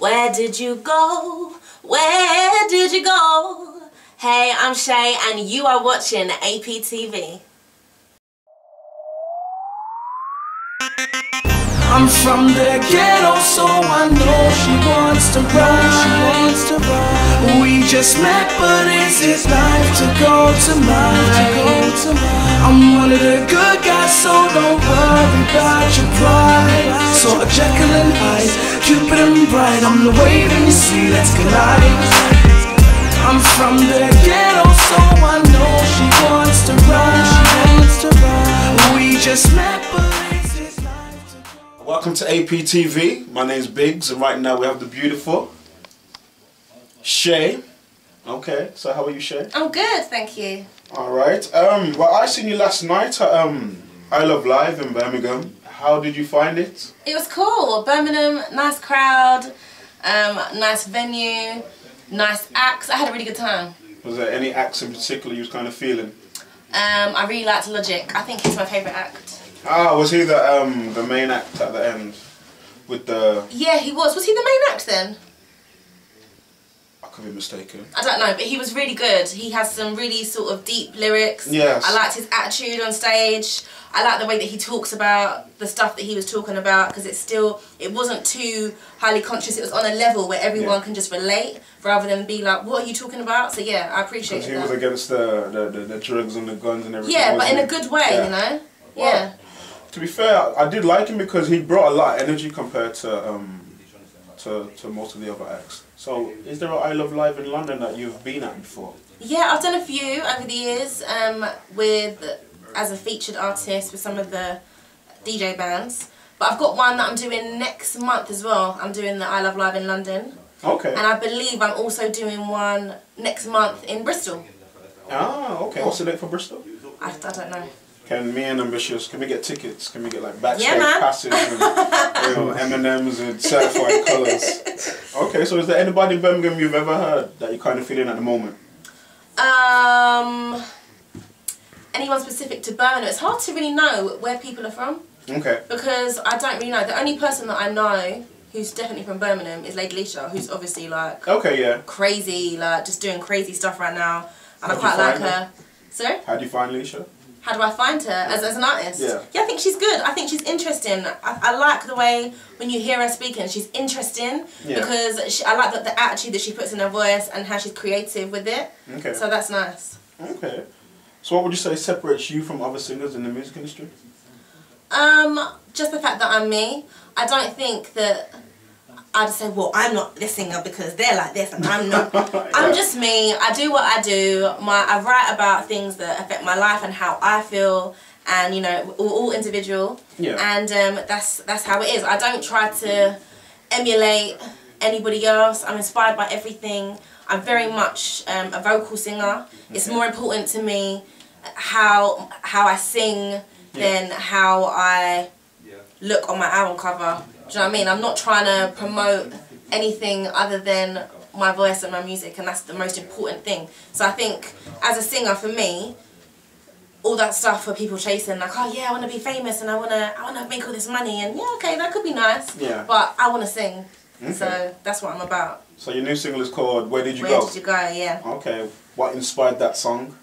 Where did you go? Where did you go? Hey, I'm Shea and you are watching APTV. I'm from the ghetto, so I know she wants to ride. We just met, but is it life to go tonight? I'm one of the good guys, so don't worry about your pride. So Jekyll and Hyde, Cupid and Bright, I'm the wave and you see, let's collide. I'm from the ghetto, so I know she wants to ride. We just met, but welcome to APTV. My name's Biggs, and right now we have the beautiful Shea. Okay, so how are you, Shea? I'm good, thank you. Alright, well, I seen you last night at I Love Live in Birmingham. How did you find it? It was cool. Birmingham, nice crowd, nice venue, nice acts. I had a really good time. Was there any acts in particular you was kind of feeling? I really liked Logic. I think he's my favourite act. Ah, was he the main act at the end? With the... Yeah, he was. Was he the main act then? I could be mistaken. I don't know, but he was really good. He has some really sort of deep lyrics. Yes. I liked his attitude on stage. I like the way that he talks about the stuff that he was talking about, because it wasn't too highly conscious. It was on a level where everyone can just relate, rather than be like, what are you talking about? So yeah, I appreciate that. Because he was against the drugs and the guns and everything. Yeah, but in a good way, you know? Well, yeah. To be fair, I did like him because he brought a lot of energy compared to most of the other acts. So, is there an I Love Live in London that you've been at before? Yeah, I've done a few over the years as a featured artist with some of the DJ bands. But I've got one that I'm doing next month as well. I'm doing the I Love Live in London. Okay. And I believe I'm also doing one next month in Bristol. Ah, okay. What's the date for Bristol? I don't know. Can me and Ambitious, can we get tickets? Can we get like backstage man. passes and M&M's and certified colours? Okay, so is there anybody in Birmingham you've ever heard that you're kind of feeling at the moment? Anyone specific to Birmingham? It's hard to really know where people are from. Okay. Because I don't really know. The only person that I know who's definitely from Birmingham is Lady Leisha, who's obviously like crazy, like just doing crazy stuff right now. And I quite like her. Sorry? How do you find Leisha? How do I find her as an artist? Yeah. Yeah, I think she's good. I think she's interesting. I like the way when you hear her speaking, she's interesting because I like the attitude that she puts in her voice and how she's creative with it. Okay. So that's nice. Okay. So what would you say separates you from other singers in the music industry? Just the fact that I'm me. I don't think that I'd say, well, I'm not this singer because they're like this and I'm not. I'm just me. I do what I do. I write about things that affect my life and how I feel, and you know, we're all individual. Yeah. And that's how it is. I don't try to emulate anybody else. I'm inspired by everything. I'm very much a vocal singer. It's more important to me how I sing than how I look on my album cover. Do you know what I mean? I'm not trying to promote anything other than my voice and my music, and that's the most important thing. So I think as a singer, for me, all that stuff for people chasing, like, oh yeah, I want to be famous and I want to make all this money, and yeah, okay, that could be nice. Yeah. But I want to sing. Okay. So that's what I'm about. So your new single is called Where Did You Go? Where Did You Go? Yeah. Okay. What inspired that song?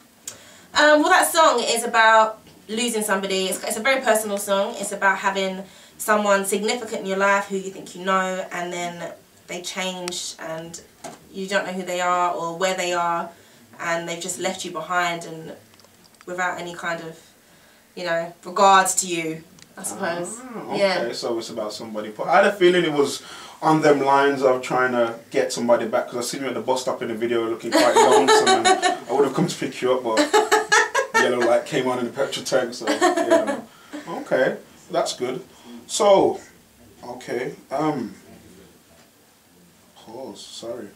Well, that song is about losing somebody. It's a very personal song. It's about having someone significant in your life who you think you know, and then they change and you don't know who they are or where they are, and they've just left you behind and without any kind of, you know, regards to you, I suppose. Okay, yeah. So it's about somebody. But I had a feeling it was on them lines of trying to get somebody back, because I seen you at the bus stop in the video looking quite lonesome, and I would have come to pick you up, but yellow light came on in the petrol tank, so yeah. Okay, that's good. So, okay, pause, sorry.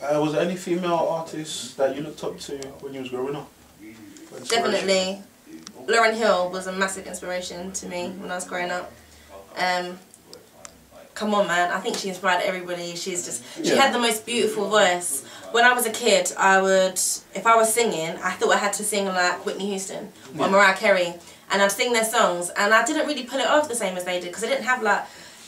Was there any female artists that you looked up to when you was growing up? Definitely. Lauryn Hill was a massive inspiration to me when I was growing up. Come on, man, I think she inspired everybody. She had the most beautiful voice. When I was a kid, if I was singing, I thought I had to sing like Whitney Houston or Mariah Carey. And I'd sing their songs, and I didn't really pull it off the same as they did, because I didn't have like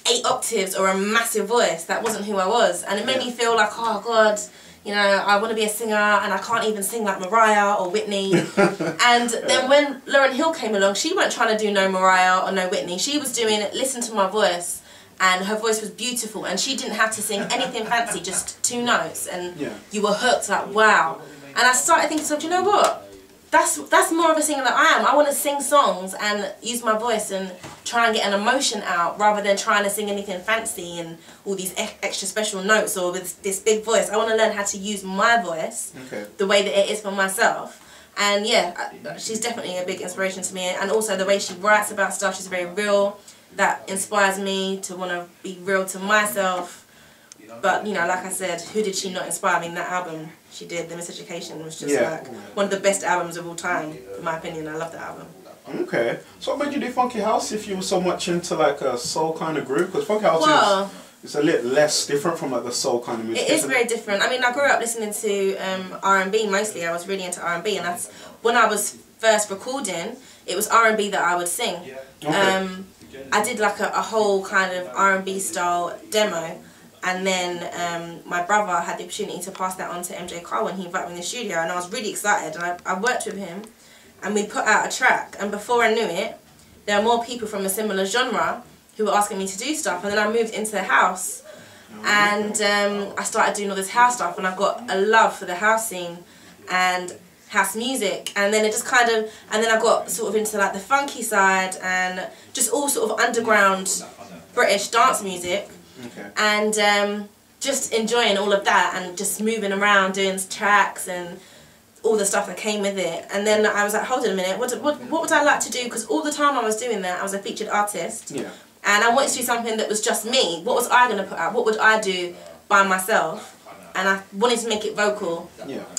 8 octaves or a massive voice. That wasn't who I was, and it made me feel like, oh God, you know, I want to be a singer and I can't even sing like Mariah or Whitney. And then when Lauryn Hill came along, she wasn't trying to do no Mariah or no Whitney. She was doing, listen to my voice, and her voice was beautiful, and she didn't have to sing anything fancy, just 2 notes, and you were hooked, like wow. And I started thinking, so do you know what? That's more of a singer than I am. I want to sing songs and use my voice and try and get an emotion out rather than trying to sing anything fancy and all these extra special notes or with this big voice. I want to learn how to use my voice the way that it is for myself. And yeah, she's definitely a big inspiration to me. And also the way she writes about stuff, she's very real. That inspires me to want to be real to myself. But, you know, like I said, who did she not inspire me in that album? She did. The Miseducation was just like one of the best albums of all time, in my opinion. I love that album. Okay. So what made you do Funky House if you were so much into like a soul kind of group? Because Funky House is a little less different from like the soul kind of music. It is very different. I mean, I grew up listening to R&B mostly. I was really into R&B, and that's when I was first recording, it was R&B that I would sing. I did like a whole kind of R&B style demo. And then my brother had the opportunity to pass that on to MJ Carl when he invited me in the studio, and I was really excited. And I worked with him, and we put out a track. And before I knew it, there were more people from a similar genre who were asking me to do stuff. And then I moved into the house, and I started doing all this house stuff, and I got a love for the house scene and house music. And then it just kind of, and then I got sort of into like the funky side and just all sort of underground British dance music. And just enjoying all of that and just moving around doing tracks and all the stuff that came with it. And then I was like, hold on a minute, what would I like to do? Because all the time I was doing that, I was a featured artist, and I wanted to do something that was just me. What was I going to put out? What would I do by myself? And I wanted to make it vocal.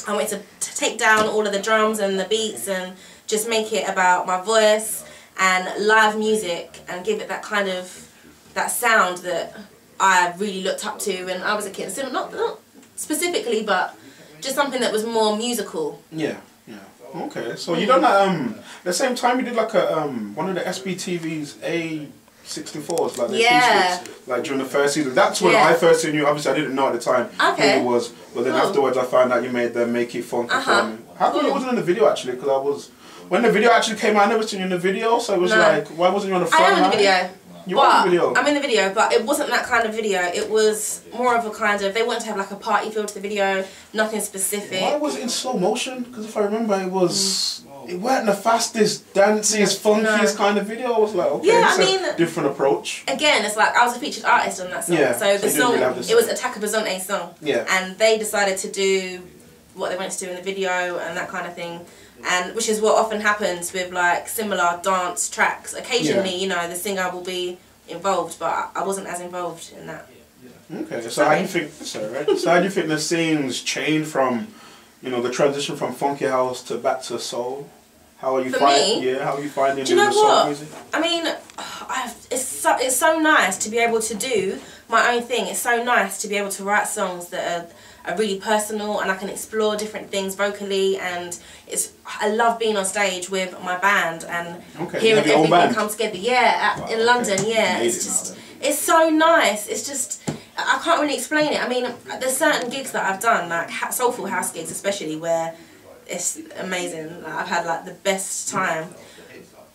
I wanted to take down all of the drums and the beats and just make it about my voice and live music and give it that kind of, that sound that I really looked up to when I was a kid. So not specifically, but just something that was more musical. Okay, so you done that the same time you did like a one of the SBTV's A64s, like the acoustics, like during the first season. That's when I first seen you. Obviously I didn't know at the time who it was, but then afterwards I found out you made the Make It Funky for me. How come it wasn't in the video actually? Because when the video actually came out, I never seen you in the video, so it was like, why wasn't you on the front line? I am in the video. You are in the video? I'm in the video, but it wasn't that kind of video. It was more of a kind of, they wanted to have like a party feel to the video, nothing specific. Why was it in slow motion? Because if I remember, it was, it weren't the fastest, danciest, funkiest kind of video. I was like, okay, it's a different approach. Again, it's like, I was a featured artist on that song. So the song, it was a Taka Bazonte's song. And they decided to do what they wanted to do in the video and that kind of thing. And which is what often happens with like similar dance tracks. Occasionally, you know, the singer will be involved, but I wasn't as involved in that. Okay, so how do you think? So how do you think the scenes changed from, you know, the transition from funky house to back to soul? How are you finding? How are you finding the soul music? I mean, it's so nice to be able to do my own thing. It's so nice to be able to write songs that are really personal, and I can explore different things vocally, and I love being on stage with my band and hearing everything come together. In London, it's so nice. It's just, I can't really explain it. I mean, there's certain gigs that I've done, like soulful house gigs especially, where it's amazing. Like, I've had like the best time.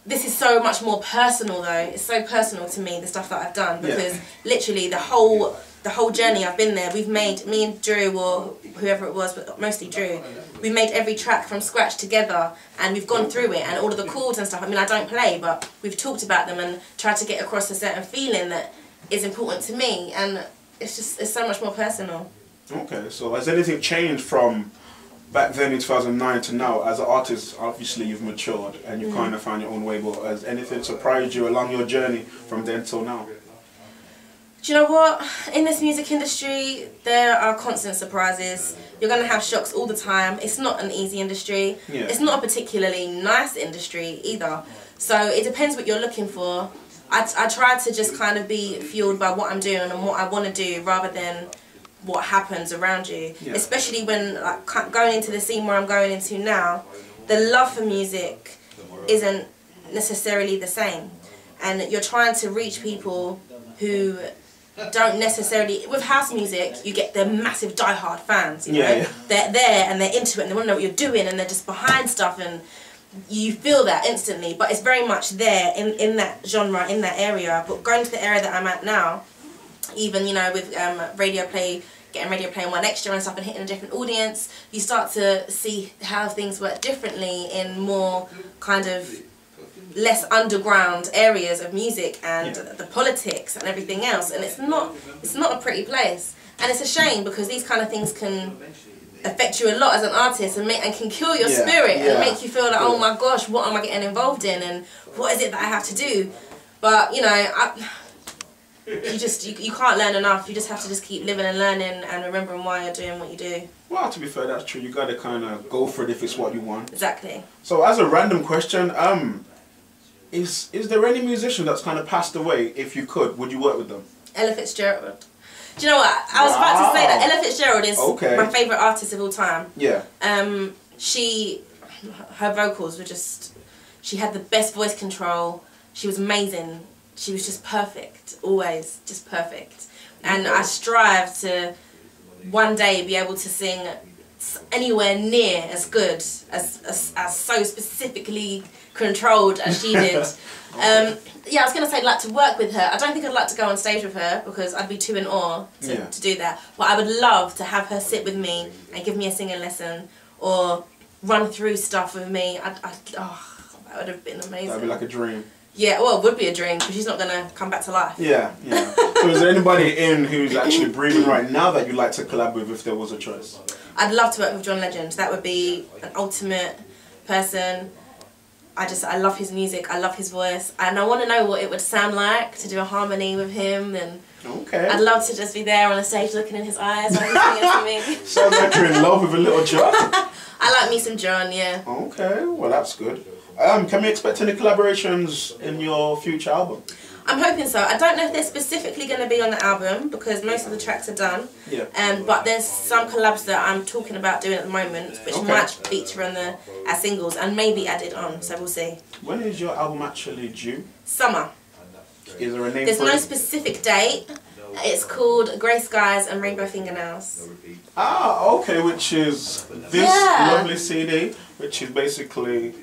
This is so much more personal though. It's so personal to me, the stuff that I've done, because literally the whole journey I've been there, we've made, me and Drew, or whoever it was, but mostly Drew, we made every track from scratch together, and we've gone through it, and all of the chords and stuff. I mean, I don't play, but we've talked about them and tried to get across a certain feeling that is important to me, and it's so much more personal. Okay, so has anything changed from back then in 2009 to now? As an artist, obviously you've matured and you've kind of found your own way, but has anything surprised you along your journey from then till now? Do you know what? In this music industry, there are constant surprises. You're going to have shocks all the time. It's not an easy industry. It's not a particularly nice industry either. So it depends what you're looking for. I try to just kind of be fueled by what I'm doing and what I want to do, rather than what happens around you. Especially when, like, going into the scene where I'm going into now, the love for music isn't necessarily the same. And you're trying to reach people who don't necessarily, with house music, you get the massive diehard fans, you know? Yeah. They're there and they're into it and they want to know what you're doing and they're just behind stuff and you feel that instantly, but it's very much there in that genre, in that area. But going to the area that I'm at now, even, you know, with radio play, getting radio play and One Extra and stuff and hitting a different audience, you start to see how things work differently in more kind of less underground areas of music and the politics and everything else, and it's not a pretty place, and it's a shame because these kind of things can affect you a lot as an artist and can kill your spirit and make you feel like, oh my gosh, what am I getting involved in and what is it that I have to do? But you know, you can't learn enough. You just have to just keep living and learning and remembering why you're doing what you do. Well, to be fair, that's true. You got to kind of go for it if it's what you want. Exactly. So, as a random question, is there any musician that's kind of passed away? If you could, would you work with them? Ella Fitzgerald. Do you know what? I was about to say that Ella Fitzgerald is my favourite artist of all time. Yeah. Her vocals were just, she had the best voice control. She was amazing. She was just perfect, always just perfect. And I strive to one day be able to sing anywhere near as good, as so specifically controlled as she did. Yeah, I was going to say I'd like to work with her. I don't think I'd like to go on stage with her because I'd be too in awe to do that. But I would love to have her sit with me and give me a singing lesson or run through stuff with me. Oh, that would have been amazing. That'd be like a dream. Yeah, well, it would be a dream because she's not going to come back to life. Yeah, yeah. So is there anybody who's actually breathing right now that you'd like to collab with if there was a choice? I'd love to work with John Legend. That would be an ultimate person. I love his music, I love his voice, and I want to know what it would sound like to do a harmony with him, and I'd love to just be there on the stage looking in his eyes while he's singing to me. Sounds like you're in love with a little John. I like me some John, yeah. Okay, well that's good. Can we expect any collaborations in your future album? I'm hoping so. I don't know if they're specifically going to be on the album because most of the tracks are done. Yeah. But there's some collabs that I'm talking about doing at the moment, which might feature on as singles and maybe added on. So we'll see. When is your album actually due? Summer. Is there a name? There's no specific date. It's called Grey Skies and Rainbow Fingernails. Ah, okay. Which is this lovely CD, which is basically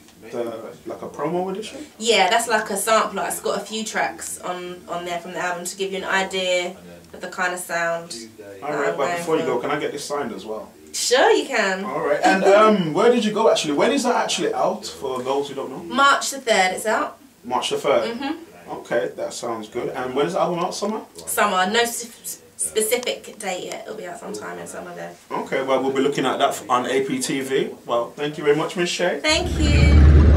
like a promo edition? Yeah, that's like a sampler. It's got a few tracks on there from the album to give you an idea of the kind of sound. Alright, but before you go, can I get this signed as well? Sure, you can. Alright, and where did you go actually? When is that actually out for those who don't know? March the 3rd, it's out. March the 3rd? Okay, that sounds good. And when is the album out? Summer? Summer, no specific date yet. It'll be out sometime in summer there. Okay, well we'll be looking at that on APTV. Well, thank you very much, Miss Shea. Thank you.